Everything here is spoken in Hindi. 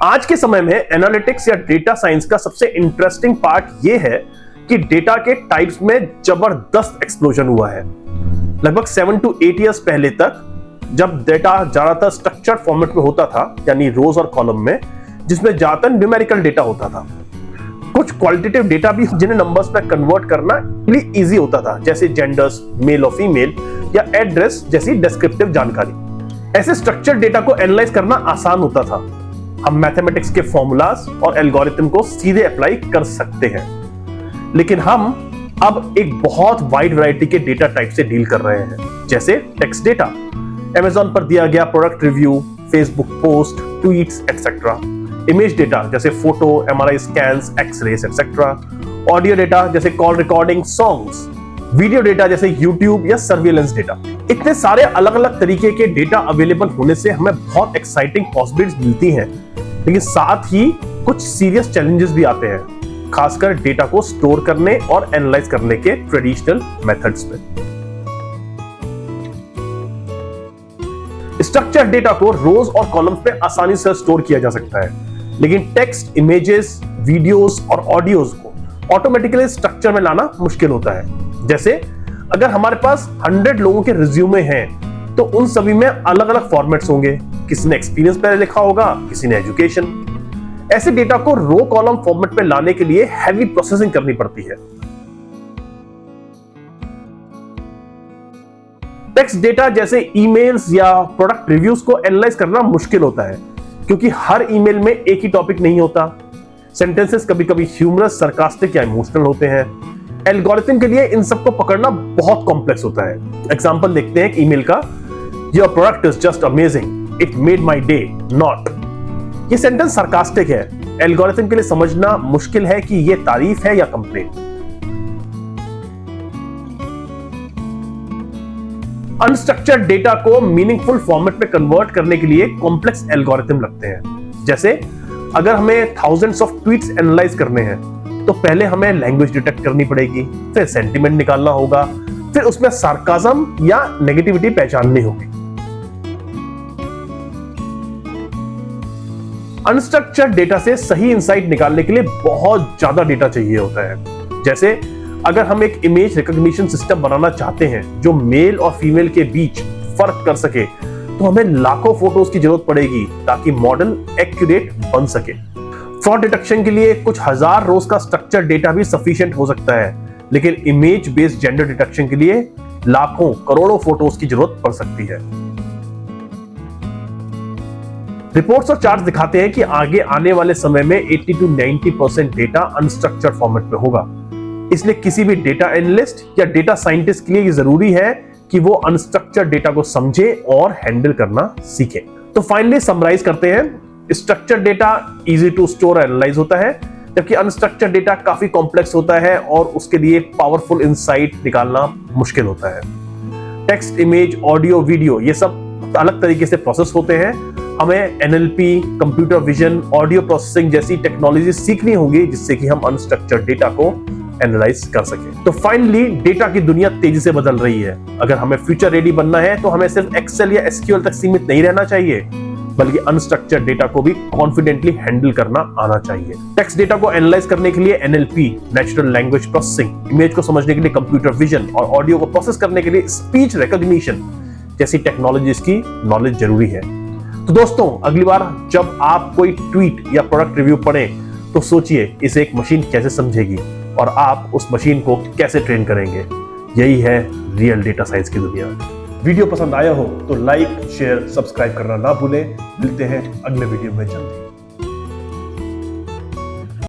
आज के समय में एनालिटिक्स या डेटा साइंस का सबसे इंटरेस्टिंग पार्ट यह है कि डेटा के टाइप्स में जबरदस्त एक्सप्लोजन हुआ है। लगभग 7 to 8 इयर्स पहले तक जब डेटा ज्यादातर स्ट्रक्चर्ड फॉर्मेट में होता था, यानी रोज और कॉलम में, जिसमें ज्यादातर न्यूमेरिकल डेटा होता था। कुछ क्वालिटेटिव डेटा भी जिन्हें नंबर्स में कन्वर्ट करना इजी होता था, जैसे जेंडर्स, मेल और फीमेल, या एड्रेस जैसी डिस्क्रिप्टिव जानकारी। ऐसे स्ट्रक्चर्ड डेटा को एनालाइज करना आसान होता था। हम मैथमेटिक्स के फॉर्मूलाज और एल्गोरिथम को सीधे अप्लाई कर सकते हैं। लेकिन हम अब एक बहुत वाइड वैरायटी के डेटा टाइप से डील कर रहे हैं, जैसे टेक्स्ट डेटा, अमेज़न पर दिया गया product review, Facebook post, tweets etcetera. Image data जैसे photo, MRI scans, X rays etcetera. Audio data जैसे call recording, songs. Video data जैसे यूट्यूब या सर्विलेंस डेटा। इतने सारे अलग अलग तरीके के डेटा अवेलेबल होने से हमें बहुत एक्साइटिंग पॉसिबिलिटीज मिलती हैं, लेकिन साथ ही कुछ सीरियस चैलेंजेस भी आते हैं, खासकर डेटा को स्टोर करने और एनालाइज करने के ट्रेडिशनल मेथड्स में। स्ट्रक्चर्ड डेटा को रोज और कॉलम्स में आसानी से स्टोर किया जा सकता है, लेकिन टेक्स्ट, इमेजेस, वीडियोस और ऑडियोज को ऑटोमेटिकली स्ट्रक्चर में लाना मुश्किल होता है। जैसे अगर हमारे पास 100 लोगों के रिज्यूमे हैं, तो उन सभी में अलग अलग फॉर्मेट्स होंगे। किसी ने एक्सपीरियंस पहले लिखा होगा, किसी ने एजुकेशन। ऐसे डेटा को रो कॉलम फॉर्मेट में लाने के लिए हैवी प्रोसेसिंग करनी पड़ती है। टेक्स्ट डेटा जैसे ईमेल्स या प्रोडक्ट रिव्यूज को एनालाइज करना मुश्किल होता है, क्योंकि हर ईमेल में एक ही टॉपिक नहीं होता। सेंटेंसेस कभी कभी ह्यूमरस, सरकास्टिक या इमोशनल होते हैं। एल्गोरिथम के लिए इन सबको पकड़ना बहुत कॉम्प्लेक्स होता है। एग्जांपल देखते हैं ईमेल का, your product is just amazing, it made my day, not. ये सेंटेंस सरकास्टिक है। एल्गोरिथम के लिए समझना मुश्किल है कि ये तारीफ है या कंप्लेंट। अनस्ट्रक्चर्ड डेटा को मीनिंगफुल फॉर्मेट में कन्वर्ट करने के लिए कॉम्प्लेक्स एल्गोरिथम लगते हैं। जैसे अगर हमें थाउजेंड्स ऑफ ट्वीट्स एनालाइज करने हैं, तो पहले हमें लैंग्वेज डिटेक्ट करनी पड़ेगी, फिर सेंटीमेंट निकालना होगा, फिर उसमें सार्काज्म या नेगेटिविटी पहचाननी होगी। अनस्ट्रक्चर्ड डेटा से सही इंसाइट निकालने के लिए बहुत ज्यादा डेटा चाहिए होता है। जैसे अगर हम एक इमेज रिकॉग्निशन सिस्टम बनाना चाहते हैं जो मेल और फीमेल के बीच फर्क कर सके, तो हमें लाखों फोटोज की जरूरत पड़ेगी ताकि मॉडल एक्यूरेट बन सके। फ्रॉड डिटेक्शन के लिए कुछ हजार रोज का स्ट्रक्चर डेटा भी सफिशिएंट हो सकता है, लेकिन इमेज बेस्ड जेंडर डिटेक्शन के लिए लाखों करोड़ों फोटोज की जरूरत पड़ सकती है। रिपोर्ट्स और चार्ट्स दिखाते हैं कि आगे आने वाले समय में 80 to 90% डेटा अनस्ट्रक्चर्ड फॉर्मेट में होगा। इसलिए किसी भी डेटा एनालिस्ट या डेटा साइंटिस्ट के लिए ये जरूरी है कि वो अनस्ट्रक्चर्ड डेटा को समझे और हैंडल करना सीखे। तो फाइनली समराइज करते हैं, structured data easy to store और एनालाइज होता है, जबकि अनस्ट्रक्चर्ड डेटा काफी कॉम्प्लेक्स होता है और उसके लिए पावरफुल इंसाइट निकालना मुश्किल होता है। टेक्स्ट, इमेज, ऑडियो, वीडियो, ये सब अलग तरीके से प्रोसेस होते हैं। हमें NLP, computer vision, audio processing जैसी टेक्नोलॉजी सीखनी होगी, जिससे कि हम अनस्ट्रक्चर्ड डेटा को एनालाइज कर सके। तो फाइनली डेटा की दुनिया तेजी से बदल रही है। अगर हमें फ्यूचर रेडी बनना है, तो हमें सिर्फ एक्सेल या SQL तक सीमित नहीं रहना चाहिए, बल्कि अनस्ट्रक्चर्ड डेटा को भी कॉन्फिडेंटली हैंडल करना आना चाहिए। टेक्स्ट डेटा को एनालाइज करने के लिए NLP, natural language processing, image को समझने के लिए कंप्यूटर विजन और ऑडियो को प्रोसेस करने के लिए स्पीच रिकॉग्निशन जैसी टेक्नोलॉजीज की नॉलेज जरूरी है। तो दोस्तों, अगली बार जब आप कोई ट्वीट या प्रोडक्ट रिव्यू पढ़ें, तो सोचिए इसे एक मशीन कैसे समझेगी और आप उस मशीन को कैसे ट्रेन करेंगे। यही है रियल डेटा साइंस की दुनिया। वीडियो पसंद आया हो तो लाइक, शेयर, सब्सक्राइब करना ना भूलें। मिलते हैं अगले वीडियो में जल्दी।